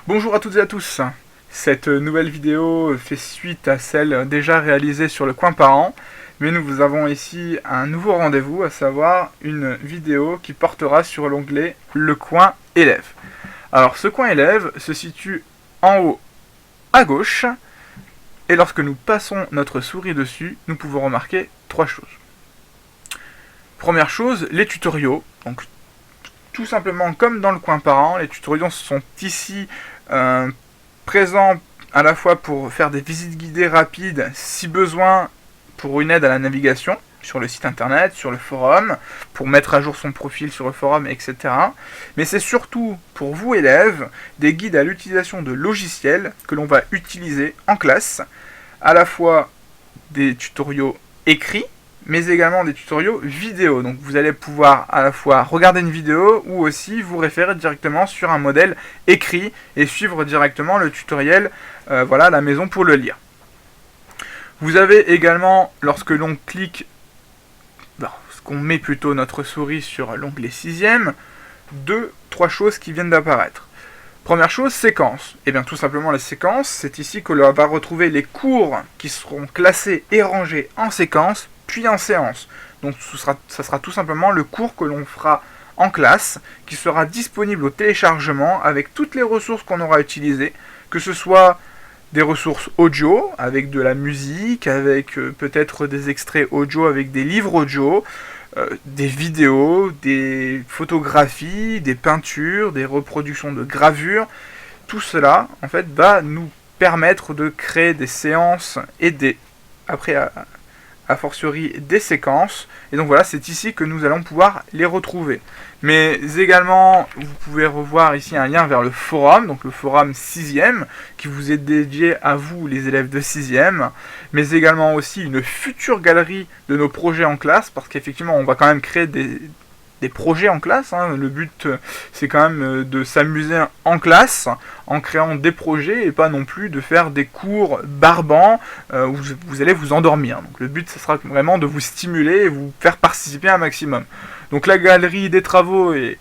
Bonjour à toutes et à tous. Cette nouvelle vidéo fait suite à celle déjà réalisée sur le coin parent, mais nous vous avons ici un nouveau rendez-vous, à savoir une vidéo qui portera sur l'onglet Le coin élève. Alors ce coin élève se situe en haut à gauche, et lorsque nous passons notre souris dessus, nous pouvons remarquer trois choses. Première chose, les tutoriaux. Donc tout simplement comme dans le coin parent, les tutoriaux sont ici présents à la fois pour faire des visites guidées rapides si besoin pour une aide à la navigation sur le site internet, sur le forum, pour mettre à jour son profil sur le forum, etc. Mais c'est surtout pour vous élèves des guides à l'utilisation de logiciels que l'on va utiliser en classe, à la fois des tutoriaux écrits, mais également des tutoriaux vidéo. Donc vous allez pouvoir à la fois regarder une vidéo ou aussi vous référer directement sur un modèle écrit et suivre directement le tutoriel voilà, à la maison pour le lire. Vous avez également, lorsque l'on clique, lorsqu'on met plutôt notre souris sur l'onglet 6e, trois choses qui viennent d'apparaître. Première chose, séquence. Et bien tout simplement la séquence, c'est ici que l'on va retrouver les cours qui seront classés et rangés en séquence, puis en séance. Donc ça sera tout simplement le cours que l'on fera en classe, qui sera disponible au téléchargement avec toutes les ressources qu'on aura utilisées, que ce soit des ressources audio, avec de la musique, avec peut-être des extraits audio, avec des livres audio, des vidéos, des photographies, des peintures, des reproductions de gravures. Tout cela, en fait, va nous permettre de créer des séances et après, a fortiori, des séquences. Et donc voilà, c'est ici que nous allons pouvoir les retrouver. Mais également, vous pouvez revoir ici un lien vers le forum, donc le forum 6e, qui vous est dédié à vous, les élèves de 6e, mais également aussi une future galerie de nos projets en classe, parce qu'effectivement, on va quand même créer des projets en classe. Le but, c'est quand même de s'amuser en classe, en créant des projets, et pas non plus de faire des cours barbants où vous allez vous endormir. Donc le but, ce sera vraiment de vous stimuler et vous faire participer un maximum. Donc la galerie des travaux est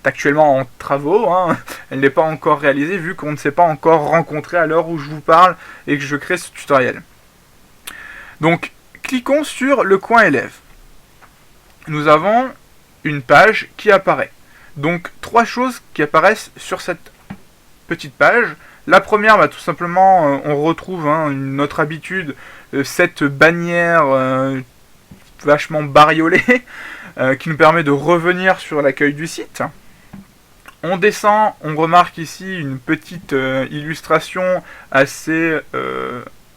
actuellement en travaux, elle n'est pas encore réalisée vu qu'on ne s'est pas encore rencontré à l'heure où je vous parle et que je crée ce tutoriel. Donc cliquons sur le coin élève. Nous avons une page qui apparaît. Donc trois choses qui apparaissent sur cette petite page. La première, tout simplement, on retrouve notre habitude, cette bannière vachement bariolée qui nous permet de revenir sur l'accueil du site. On descend, on remarque ici une petite illustration assez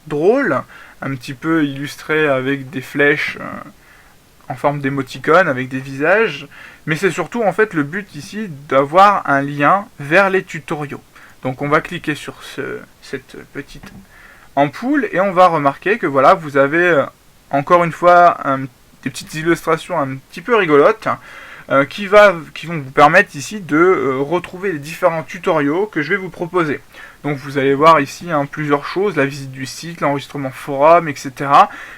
drôle, un petit peu illustrée avec des flèches en forme d'émoticône, avec des visages, mais c'est surtout en fait le but ici d'avoir un lien vers les tutoriaux. Donc on va cliquer sur cette petite ampoule et on va remarquer que voilà, vous avez encore une fois des petites illustrations un petit peu rigolotes qui vont vous permettre ici de retrouver les différents tutoriaux que je vais vous proposer. Donc vous allez voir ici plusieurs choses, la visite du site, l'enregistrement forum, etc.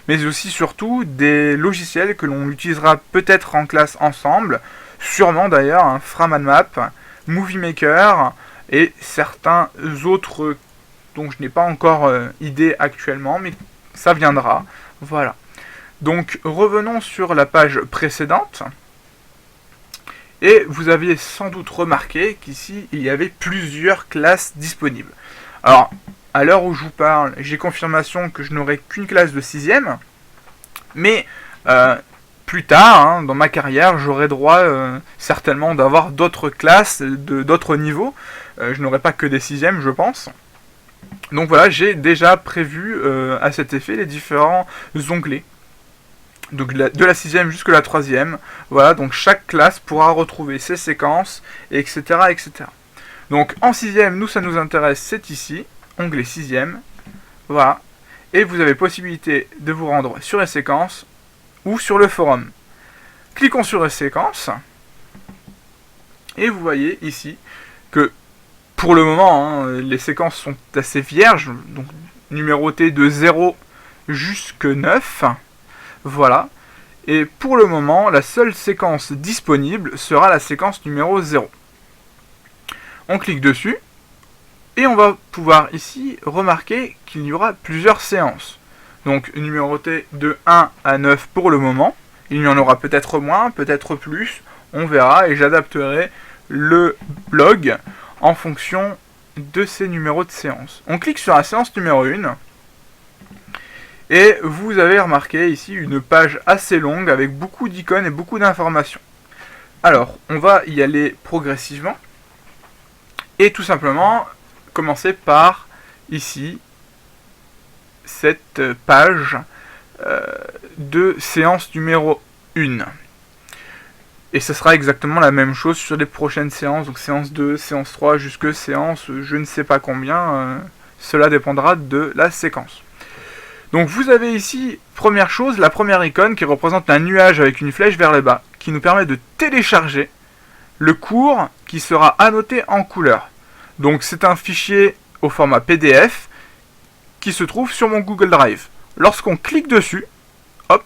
Mais aussi surtout des logiciels que l'on utilisera peut-être en classe ensemble, sûrement d'ailleurs, Framanmap, Movie Maker et certains autres dont je n'ai pas encore idée actuellement, mais ça viendra. Voilà. Donc revenons sur la page précédente. Et vous aviez sans doute remarqué qu'ici, il y avait plusieurs classes disponibles. Alors, à l'heure où je vous parle, j'ai confirmation que je n'aurai qu'une classe de 6e. Mais plus tard, dans ma carrière, j'aurai droit certainement d'avoir d'autres classes, d'autres niveaux. Je n'aurai pas que des 6e, je pense. Donc voilà, j'ai déjà prévu à cet effet les différents onglets. Donc de la 6e jusqu'à la 3e, voilà, donc chaque classe pourra retrouver ses séquences, etc. etc. Donc en 6e, nous ça nous intéresse, c'est ici, onglet 6e, voilà, et vous avez possibilité de vous rendre sur les séquences ou sur le forum. Cliquons sur les séquences, et vous voyez ici que pour le moment, les séquences sont assez vierges, donc numérotées de 0 jusqu'à 9, voilà. Et pour le moment, la seule séquence disponible sera la séquence numéro 0. On clique dessus. Et on va pouvoir ici remarquer qu'il y aura plusieurs séances. Donc numérotées de 1 à 9 pour le moment. Il y en aura peut-être moins, peut-être plus, on verra, et j'adapterai le blog en fonction de ces numéros de séance. On clique sur la séance numéro 1, et vous avez remarqué ici une page assez longue avec beaucoup d'icônes et beaucoup d'informations. Alors, on va y aller progressivement, et tout simplement commencer par ici cette page de séance numéro 1. Et ce sera exactement la même chose sur les prochaines séances, donc séance 2, séance 3, jusque séance je ne sais pas combien, cela dépendra de la séquence. Donc vous avez ici, première chose, la première icône qui représente un nuage avec une flèche vers le bas, qui nous permet de télécharger le cours qui sera annoté en couleur. Donc c'est un fichier au format PDF qui se trouve sur mon Google Drive. Lorsqu'on clique dessus, hop,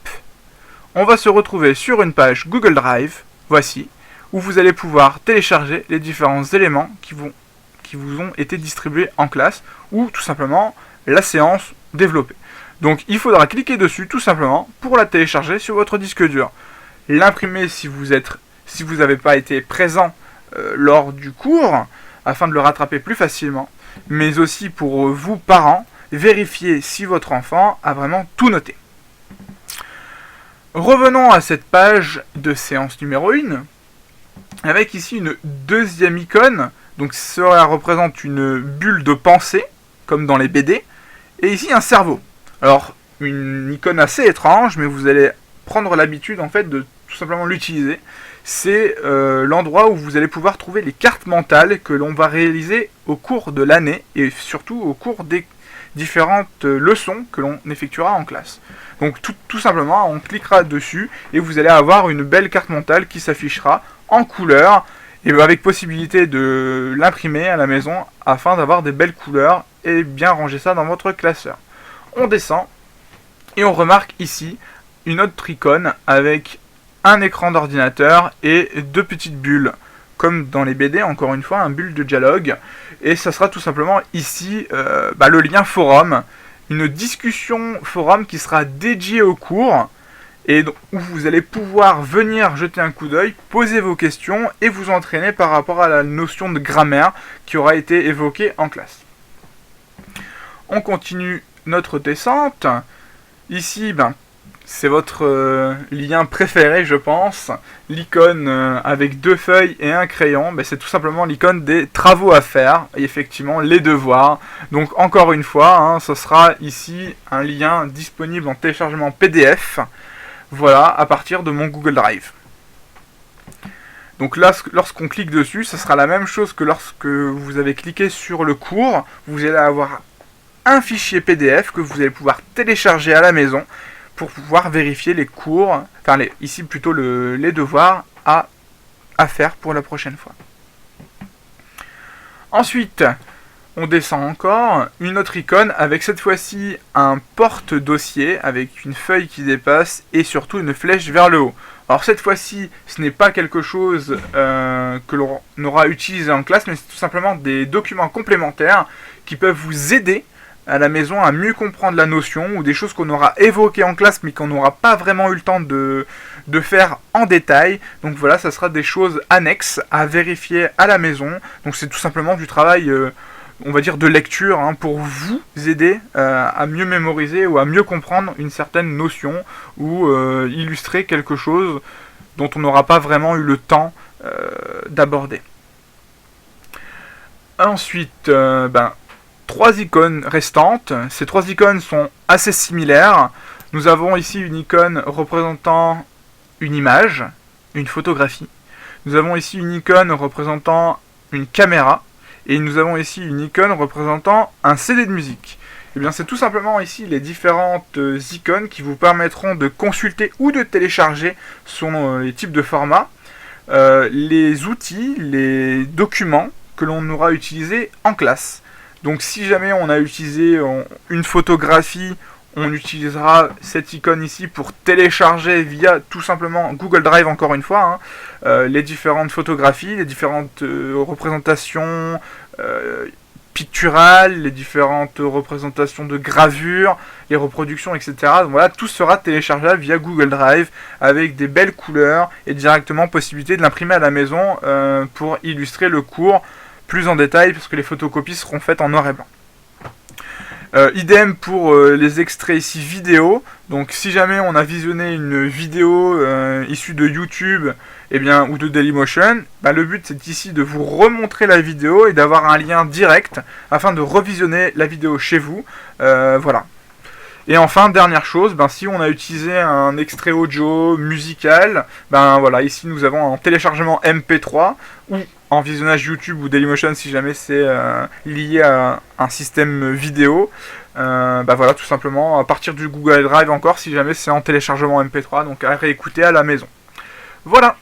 on va se retrouver sur une page Google Drive, voici, où vous allez pouvoir télécharger les différents éléments qui vous ont été distribués en classe, ou tout simplement la séance développée. Donc il faudra cliquer dessus tout simplement pour la télécharger sur votre disque dur. L'imprimer si vous n'avez pas été présent lors du cours, afin de le rattraper plus facilement, mais aussi pour vous, parents, vérifier si votre enfant a vraiment tout noté. Revenons à cette page de séance numéro 1, avec ici une deuxième icône, donc cela représente une bulle de pensée, comme dans les BD, et ici un cerveau. Alors, une icône assez étrange, mais vous allez prendre l'habitude en fait de tout simplement l'utiliser. C'est l'endroit où vous allez pouvoir trouver les cartes mentales que l'on va réaliser au cours de l'année, et surtout au cours des différentes leçons que l'on effectuera en classe. Donc tout simplement, on cliquera dessus et vous allez avoir une belle carte mentale qui s'affichera en couleur, et avec possibilité de l'imprimer à la maison afin d'avoir des belles couleurs et bien ranger ça dans votre classeur. On descend et on remarque ici une autre icône avec un écran d'ordinateur et deux petites bulles. Comme dans les BD, encore une fois, un bulle de dialogue. Et ça sera tout simplement ici le lien forum, une discussion forum qui sera dédiée au cours, et où vous allez pouvoir venir jeter un coup d'œil, poser vos questions et vous entraîner par rapport à la notion de grammaire qui aura été évoquée en classe. On continue notre descente. Ici, c'est votre lien préféré, je pense. L'icône avec deux feuilles et un crayon, c'est tout simplement l'icône des travaux à faire, et effectivement les devoirs. Donc encore une fois, ce sera ici un lien disponible en téléchargement PDF, voilà, à partir de mon Google Drive. Donc là, lorsqu'on clique dessus, ça sera la même chose que lorsque vous avez cliqué sur le cours. Vous allez avoir un fichier PDF que vous allez pouvoir télécharger à la maison pour pouvoir vérifier les cours, ici plutôt les devoirs à faire pour la prochaine fois. Ensuite, on descend encore, une autre icône avec cette fois-ci un porte-dossier avec une feuille qui dépasse et surtout une flèche vers le haut. Alors cette fois-ci, ce n'est pas quelque chose que l'on aura utilisé en classe, mais c'est tout simplement des documents complémentaires qui peuvent vous aider à la maison à mieux comprendre la notion, ou des choses qu'on aura évoquées en classe mais qu'on n'aura pas vraiment eu le temps de faire en détail. Donc voilà, ça sera des choses annexes à vérifier à la maison. Donc c'est tout simplement du travail, on va dire de lecture, pour vous aider à mieux mémoriser ou à mieux comprendre une certaine notion, ou illustrer quelque chose dont on n'aura pas vraiment eu le temps d'aborder. Ensuite, trois icônes restantes. Ces trois icônes sont assez similaires. Nous avons ici une icône représentant une image, une photographie. Nous avons ici une icône représentant une caméra. Et nous avons ici une icône représentant un CD de musique. Et bien c'est tout simplement ici les différentes icônes qui vous permettront de consulter ou de télécharger selon les types de formats, les outils, les documents que l'on aura utilisés en classe. Donc si jamais on a utilisé une photographie, on utilisera cette icône ici pour télécharger via tout simplement Google Drive, encore une fois, les différentes photographies, les différentes représentations, picturales, les différentes représentations de gravures, les reproductions, etc. Donc voilà, tout sera téléchargeable via Google Drive avec des belles couleurs et directement possibilité de l'imprimer à la maison pour illustrer le cours plus en détail parce que les photocopies seront faites en noir et blanc. Idem pour les extraits ici vidéo. Donc si jamais on a visionné une vidéo issue de YouTube ou de Dailymotion, le but c'est ici de vous remontrer la vidéo et d'avoir un lien direct afin de revisionner la vidéo chez vous. Voilà. Et enfin, dernière chose, si on a utilisé un extrait audio musical, voilà, ici nous avons un téléchargement MP3 ou en visionnage YouTube ou Dailymotion si jamais c'est lié à un système vidéo. Voilà, tout simplement à partir du Google Drive encore si jamais c'est en téléchargement MP3, donc à réécouter à la maison. Voilà.